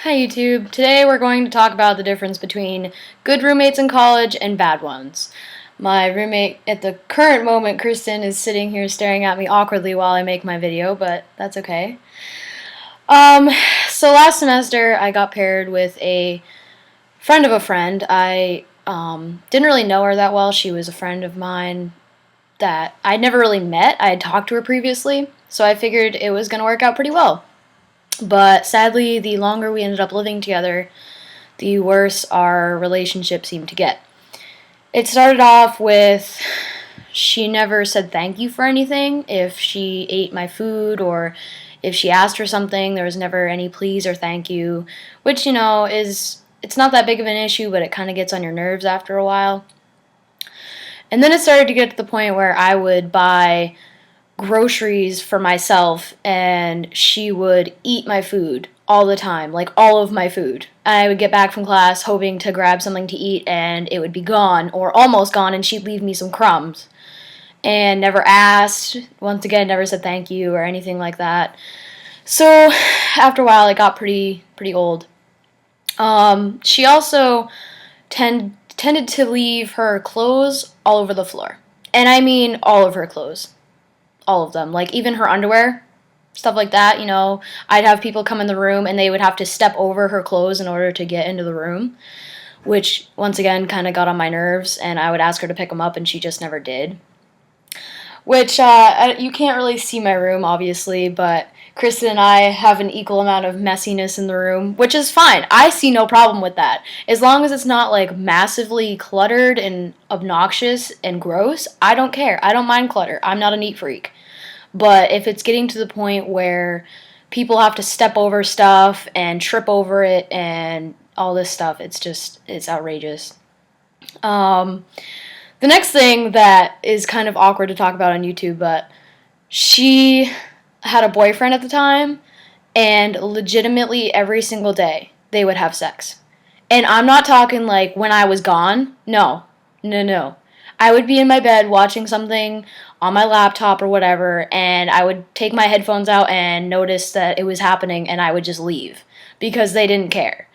Hi YouTube. Today we're going to talk about the difference between good roommates in college and bad ones. My roommate at the current moment, Kristen, is sitting here staring at me awkwardly while I make my video, but that's okay. Um, so last semester I got paired with a friend of a friend. I didn't really know her that well. She was a friend of mine that I'd never really met. I had talked to her previously, so I figured it was going to work out pretty well. But sadly, the longer we ended up living together, the worse our relationship seemed to get. It started off with she never said thank you for anything. If she ate my food or if she asked for something, there was never any please or thank you, which, it's not that big of an issue, but it kind of gets on your nerves after a while. And then it started to get to the point where I would buy groceries for myself and she would eat my food all the time, like all of my food. I would get back from class hoping to grab something to eat and it would be gone or almost gone and she'd leave me some crumbs and never asked, once again never said thank you or anything like that. So after a while it got pretty old. She also tended to leave her clothes all over the floor. And I mean all of her clothes. All of them. Like, even her underwear, stuff like that, I'd have people come in the room and they would have to step over her clothes in order to get into the room, which, once again, kind of got on my nerves, and I would ask her to pick them up, and she just never did. Which, you can't really see my room, obviously, but Kristen and I have an equal amount of messiness in the room, which is fine. I see no problem with that. As long as it's not, like, massively cluttered and obnoxious and gross, I don't care. I don't mind clutter. I'm not a neat freak. But if it's getting to the point where people have to step over stuff and trip over it and all this stuff, it's outrageous. The next thing that is kind of awkward to talk about on YouTube, but she had a boyfriend at the time, and legitimately every single day they would have sex. And I'm not talking like when I was gone. No, no, no. I would be in my bed watching something on my laptop or whatever, and I would take my headphones out and notice that it was happening, and I would just leave because they didn't care.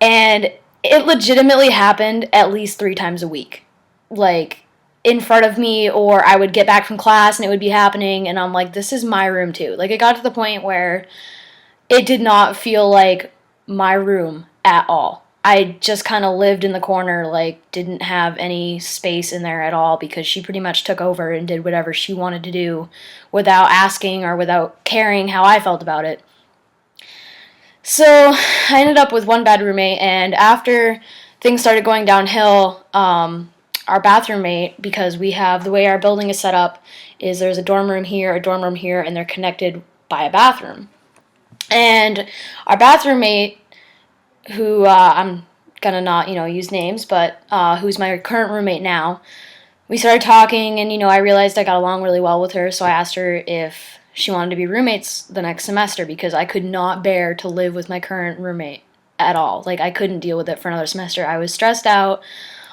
And it legitimately happened at least 3 times a week. Like, in front of me, or I would get back from class and it would be happening, and I'm like, this is my room too. Like, it got to the point where it did not feel like my room at all. I just kind of lived in the corner, like, didn't have any space in there at all because she pretty much took over and did whatever she wanted to do without asking or without caring how I felt about it. So I ended up with one bad roommate, and after things started going downhill, our bathroom mate, because we have the way our building is set up, is there's a dorm room here, and they're connected by a bathroom. And our bathroom mate, who I'm gonna not use names, but who's my current roommate now, we started talking, and I realized I got along really well with her, so I asked her if she wanted to be roommates the next semester because I could not bear to live with my current roommate at all. Like, I couldn't deal with it for another semester. I was stressed out,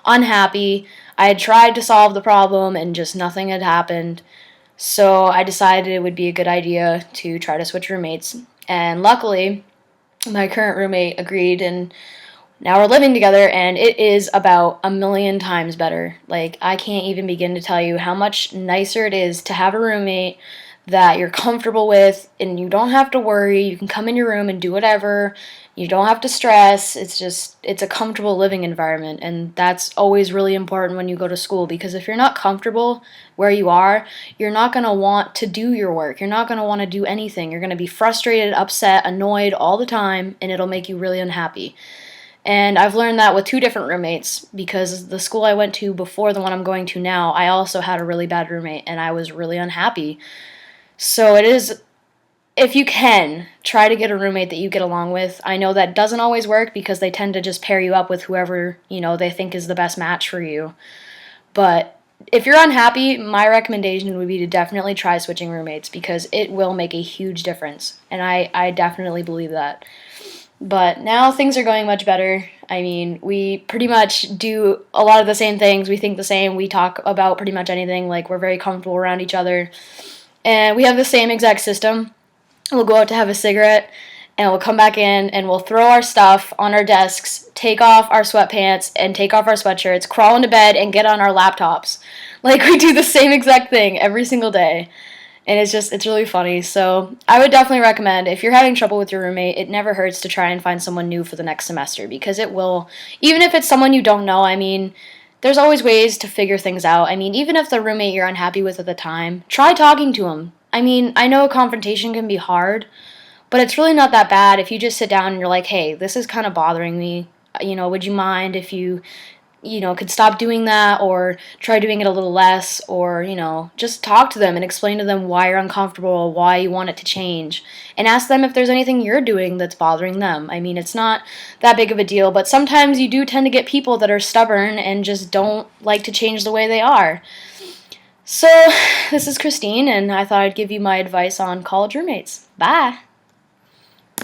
unhappy. I had tried to solve the problem and just nothing had happened. So I decided it would be a good idea to try to switch roommates. And luckily, my current roommate agreed, and now we're living together, and it is about a million times better. Like, I can't even begin to tell you how much nicer it is to have a roommate that you're comfortable with, and you don't have to worry. You can come in your room and do whatever. You don't have to stress. It's a comfortable living environment, and that's always really important when you go to school, because if you're not comfortable where you are, you're not going to want to do your work. You're not going to want to do anything. You're going to be frustrated, upset, annoyed all the time, and it'll make you really unhappy. And I've learned that with 2 different roommates, because the school I went to before the one I'm going to now, I also had a really bad roommate, and I was really unhappy. So it is, if you can, try to get a roommate that you get along with. I know that doesn't always work because they tend to just pair you up with whoever, they think is the best match for you. But if you're unhappy, my recommendation would be to definitely try switching roommates because it will make a huge difference. And I definitely believe that. But now things are going much better. I mean, we pretty much do a lot of the same things. We think the same. We talk about pretty much anything. Like, we're very comfortable around each other. And we have the same exact system. We'll go out to have a cigarette, and we'll come back in and we'll throw our stuff on our desks, take off our sweatpants and take off our sweatshirts, crawl into bed and get on our laptops. Like we do the same exact thing every single day. And it's really funny. So I would definitely recommend, if you're having trouble with your roommate, it never hurts to try and find someone new for the next semester, because it will, even if it's someone you don't know, I mean, there's always ways to figure things out. I mean, even if the roommate you're unhappy with at the time, try talking to him. I mean, I know confrontation can be hard, but it's really not that bad if you just sit down and you're like, hey, this is kind of bothering me. Would you mind if you could stop doing that, or try doing it a little less, or, just talk to them and explain to them why you're uncomfortable, why you want it to change, and ask them if there's anything you're doing that's bothering them. I mean, it's not that big of a deal, but sometimes you do tend to get people that are stubborn and just don't like to change the way they are. So, this is Christine, and I thought I'd give you my advice on college roommates. Bye!